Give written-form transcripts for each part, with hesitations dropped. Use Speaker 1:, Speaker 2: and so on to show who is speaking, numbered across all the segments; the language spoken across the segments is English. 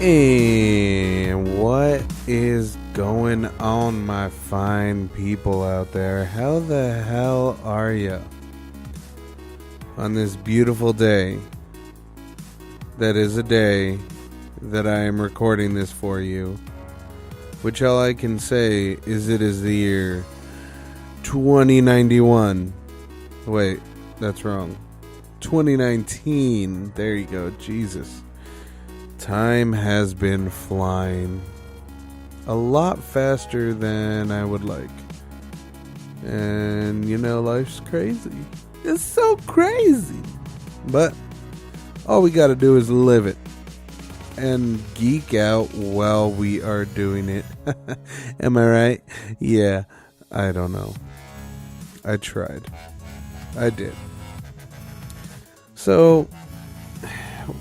Speaker 1: And what is going on, my fine people out there? How the hell are you on this beautiful day? That is a day that I am recording this for you, which all I can say is it is the year 2091. Wait, that's wrong. 2019. There you go. Jesus. Time has been flying a lot faster than I would like. And, life's crazy. It's so crazy. But all we gotta do is live it and geek out while we are doing it. Am I right? Yeah, I don't know. I tried. I did. So,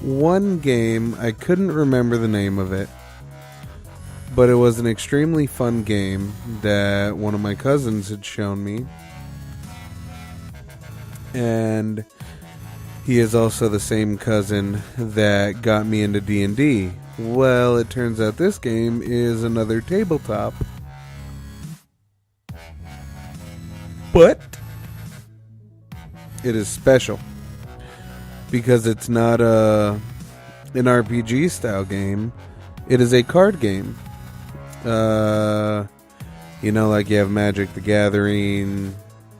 Speaker 1: one game, I couldn't remember the name of it, but it was an extremely fun game that one of my cousins had shown me. And he is also the same cousin that got me into D&D. Well, it turns out this game is another tabletop. But it is special because it's not an RPG style game. It is a card game. Like you have Magic the Gathering,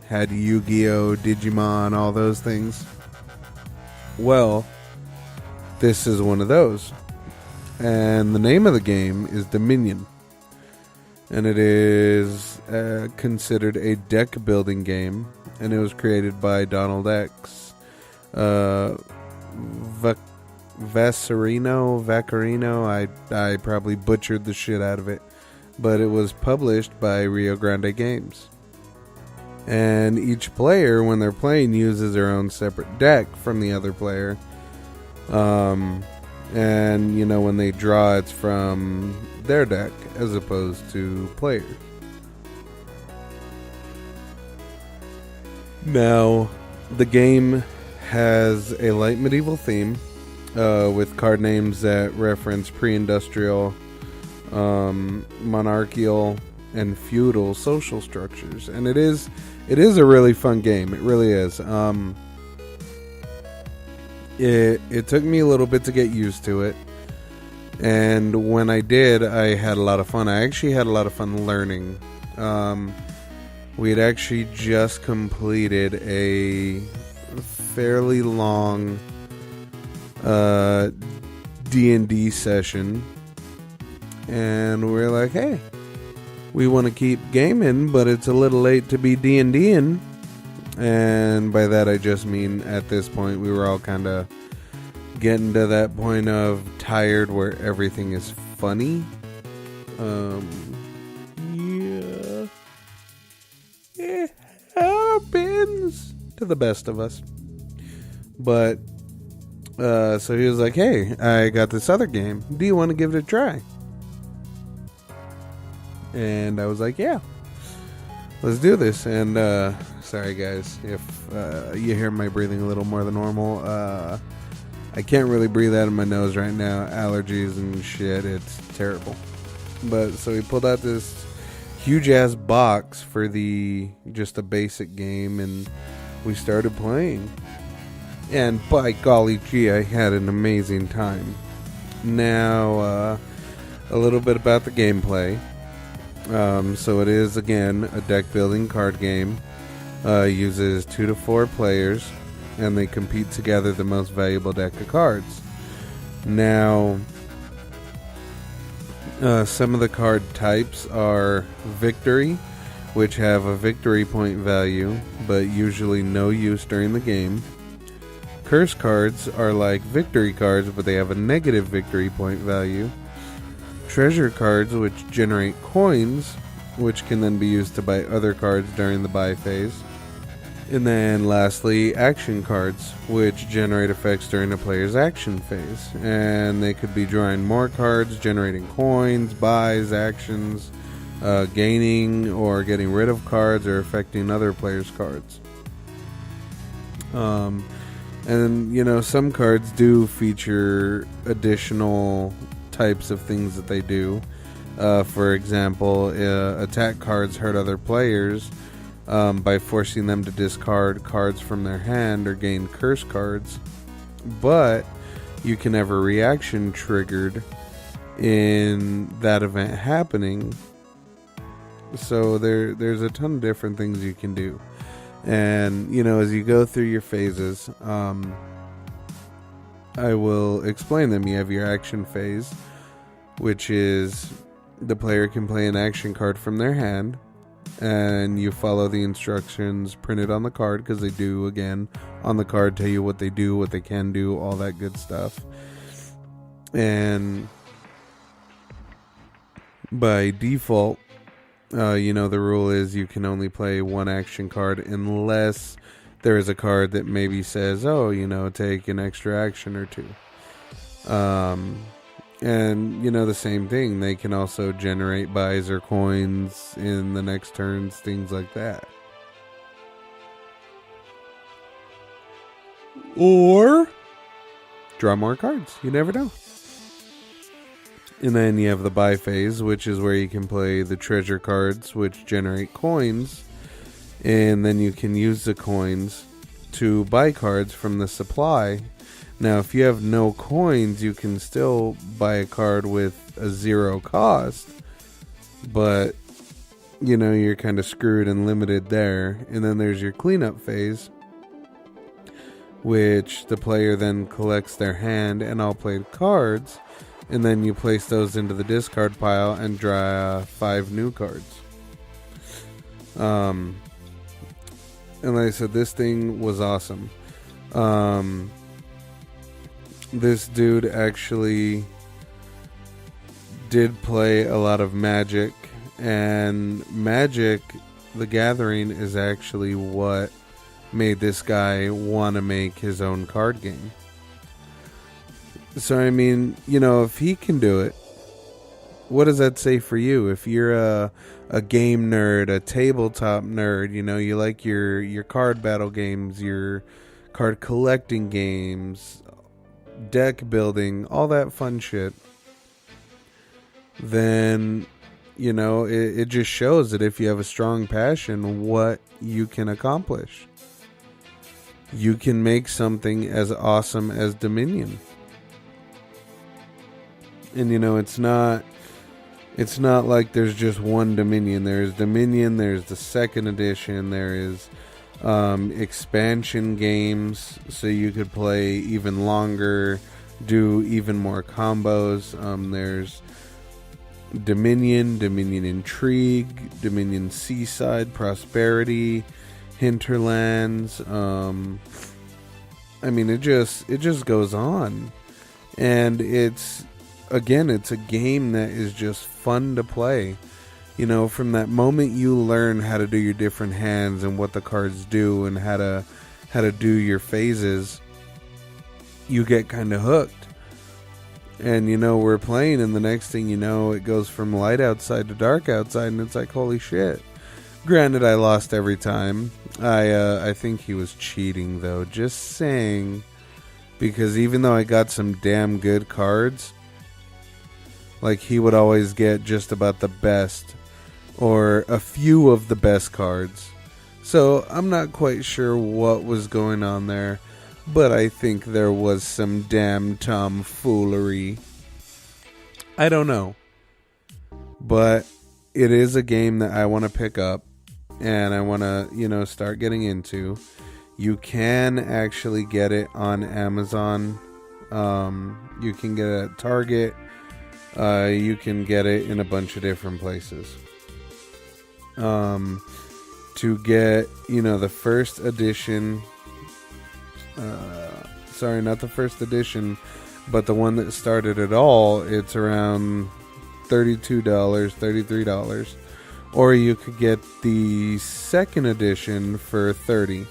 Speaker 1: had Yu-Gi-Oh, Digimon, all those things. Well, this is one of those. And the name of the game is Dominion. And it is considered a deck building game. And it was created by Donald X. Vaccarino. I probably butchered the shit out of it. But it was published by Rio Grande Games. And each player, when they're playing, uses their own separate deck from the other player. And, when they draw, it's from their deck as opposed to players. Now, the game has a light medieval theme with card names that reference pre-industrial, monarchical, and feudal social structures. And it is a really fun game. It really is. It took me a little bit to get used to it. And when I did, I had a lot of fun. I actually had a lot of fun learning. We had actually just completed a fairly long D&D session. And we're like, hey, we want to keep gaming, but it's a little late to be D&Ding. And by that I just mean at this point we were all kind of getting to that point of tired where everything is funny. Yeah. It happens to the best of us. But so he was like, hey, I got this other game. Do you want to give it a try? And I was like, yeah, let's do this. And sorry guys if you hear my breathing a little more than normal. I can't really breathe out of my nose right now. Allergies and shit, it's terrible. But so we pulled out this huge ass box for just a basic game, and we started playing. And by golly gee, I had an amazing time. Now a little bit about the gameplay. So it is, again, a deck building card game. Uses 2 to 4 players, and they compete to gather the most valuable deck of cards. Now, some of the card types are Victory, which have a victory point value, but usually no use during the game. Curse cards are like victory cards, but they have a negative victory point value. Treasure cards, which generate coins, which can then be used to buy other cards during the buy phase. And then lastly, action cards, which generate effects during a player's action phase. And they could be drawing more cards, generating coins, buys, actions, gaining or getting rid of cards, or affecting other players' cards. And, some cards do feature additional types of things that they do. For example, attack cards hurt other players by forcing them to discard cards from their hand or gain curse cards. But you can have a reaction triggered in that event happening. So there's a ton of different things you can do. And, as you go through your phases, I will explain them. You have your action phase, which is the player can play an action card from their hand, and you follow the instructions printed on the card, because they do, again, on the card tell you what they do, what they can do, all that good stuff. And by default, the rule is you can only play one action card unless there is a card that maybe says, take an extra action or two. And, the same thing. They can also generate buys or coins in the next turns, things like that. Or draw more cards. You never know. And then you have the buy phase, which is where you can play the treasure cards, which generate coins. And then you can use the coins to buy cards from the supply. Now, if you have no coins, you can still buy a card with a 0 cost. But, you're kind of screwed and limited there. And then there's your cleanup phase, which the player then collects their hand and all played cards. And then you place those into the discard pile and draw 5 new cards. And like I said, this thing was awesome. This dude actually did play a lot of Magic. And Magic, the Gathering, is actually what made this guy want to make his own card game. So, if he can do it, what does that say for you? If you're a game nerd, a tabletop nerd, you like your card battle games, your card collecting games, deck building, all that fun shit, then, it just shows that if you have a strong passion, what you can accomplish. You can make something as awesome as Dominion. And it's not like there's just one Dominion. There's Dominion, there's the second edition, there is expansion games, so you could play even longer, do even more combos. There's Dominion Intrigue, Dominion Seaside, Prosperity, Hinterlands. It just goes on. And it's a game that is just fun to play. From that moment you learn how to do your different hands and what the cards do and how to do your phases, you get kind of hooked. And we're playing, and the next thing you know, it goes from light outside to dark outside, and it's like, holy shit. Granted, I lost every time. I think he was cheating, though, just saying, because even though I got some damn good cards, like, he would always get just about the best, or a few of the best cards. So, I'm not quite sure what was going on there, but I think there was some damn tomfoolery. I don't know. But it is a game that I want to pick up, and I want to, start getting into. You can actually get it on Amazon. You can get it at Target. You can get it in a bunch of different places. To get, the first edition, sorry, not the first edition, but the one that started it all, it's around $32, $33. Or you could get the second edition for $30.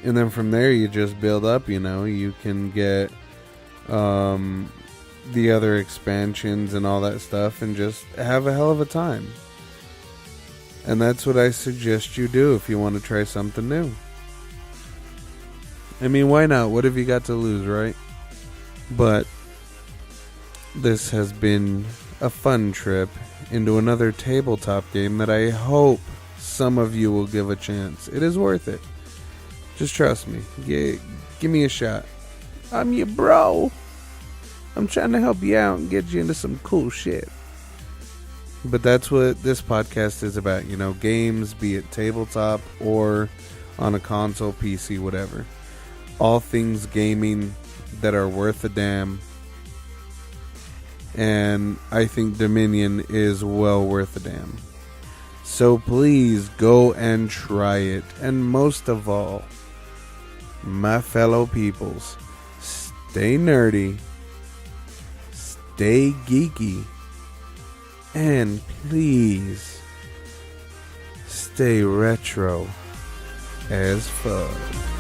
Speaker 1: And then from there you just build up, you can get the other expansions and all that stuff and just have a hell of a time. And that's what I suggest you do if you want to try something new. Why not? What have you got to lose, right? But this has been a fun trip into another tabletop game that I hope some of you will give a chance. It is worth it. Just trust me. Give me a shot. I'm your bro. I'm trying to help you out and get you into some cool shit. But that's what this podcast is about, you know, games, be it tabletop or on a console, PC, whatever. All things gaming that are worth a damn. And I think Dominion is well worth a damn. So please go and try it. And most of all, my fellow peoples, stay nerdy, stay geeky, and please stay retro as fuck.